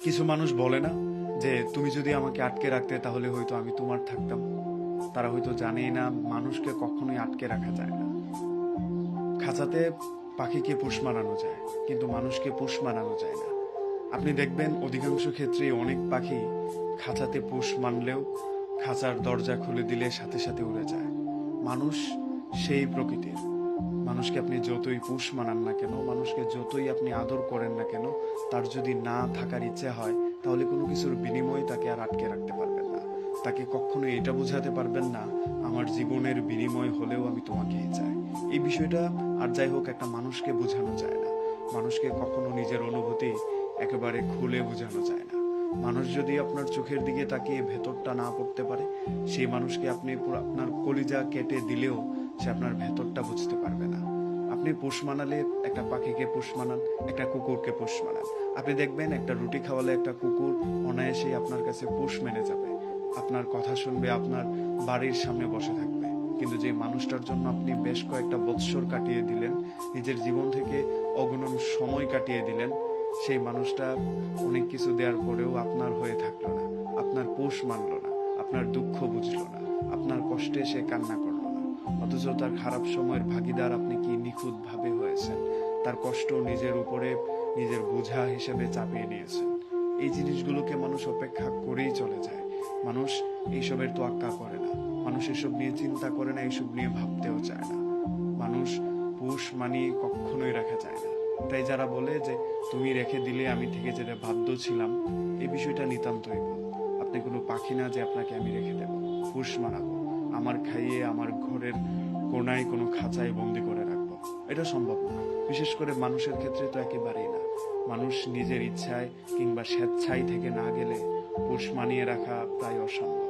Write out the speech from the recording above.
কিছু মানুষ বলে না যে তুমি যদি আমাকে আটকে রাখতে তাহলে হয়তো আমি তোমার থাকতাম। তারা হয়তো জানেই না মানুষকে কখনোই আটকে রাখা যায় না। খাঁচাতে পাখিকে পোষ মানানো যায়, কিন্তু মানুষকে পোষ মানানো যায় না। আপনি দেখবেন অধিকাংশ ক্ষেত্রেই অনেক পাখি খাঁচাতে পোষ মানলেও খাঁচার দরজা খুলে দিলে সাথে সাথে উড়ে যায়। মানুষ সেই প্রকৃতির। মানুষকে আপনি যতই পোষ মানান না কেন, মানুষকে যতই আপনি আদর করেন না কেন, তার যদি না থাকার ইচ্ছে হয় তাহলে কোনো কিছুর বিনিময়ে তাকে আর আটকে রাখতে পারবেন না। তাকে কখনো এটা বোঝাতে পারবেন না আমার জীবনের বিনিময় হলেও আমি তোমাকেই চাই। এই বিষয়টা আর যাই হোক একটা মানুষকে বোঝানো যায় না। মানুষকে কখনো নিজের অনুভূতি একেবারে খুলে বোঝানো যায় না। মানুষ যদি আপনার চোখের দিকে তাকিয়ে ভেতরটা না পড়তে পারে, সেই মানুষকে আপনি পুরো আপনার কলিজা কেটে দিলেও সে আপনার ভেতরটা বুঝতে পারবে না। আপনি পোষ মানালে একটা পাখিকে পোষ মানান, একটা কুকুরকে পোষ মানান, আপনি দেখবেন একটা রুটি খাওয়ালে একটা কুকুর অনায়াসেই আপনার কাছে পোষ মেনে যাবে, আপনার কথা শুনবে, আপনার বাড়ির সামনে বসে থাকবে। কিন্তু যে মানুষটার জন্য আপনি বেশ কয়েকটা বৎসর কাটিয়ে দিলেন, নিজের জীবন থেকে অগণন সময় কাটিয়ে দিলেন, সেই মানুষটা অনেক কিছু দেওয়ার পরেও আপনার হয়ে থাকলো না, আপনার পোষ মানলো না, আপনার দুঃখ বুঝলো না, আপনার কষ্টে সে কান্না করলো না। অথচ তার খারাপ সময়ের ভাগিদার আপনি কি নিখুঁত ভাবে হয়েছেন, তার কষ্ট নিজের উপরে নিজের বোঝা হিসেবে চাপিয়ে নিয়েছেন। এই জিনিসগুলোকে মানুষ অপেক্ষা করেই চলে যায়। মানুষ এইসবের তোয়াক্কা করে না, মানুষ এসব নিয়ে চিন্তা করে না, এইসব নিয়ে ভাবতেও চায় না। মানুষ পোষ মানিয়ে কখনোই রাখা যায় না। তাই যারা বলে যে তুমি রেখে দিলে আমি থেকে যেতে বাধ্য ছিলাম, এই বিষয়টা নিতান্তই ভুল। আপনি কোনো পাখি না যে আপনাকে আমি রেখে দেব, পোষ মানাবো, আমার খাইয়ে আমার ঘরের কোনায় কোনো খাঁচায় বন্দি করে রাখবো, এটা সম্ভব না। বিশেষ করে মানুষের ক্ষেত্রে তো একেবারেই না। মানুষ নিজের ইচ্ছায় কিংবা স্বেচ্ছায় থেকে না গেলে পোষ মানিয়ে রাখা প্রায় অসম্ভব।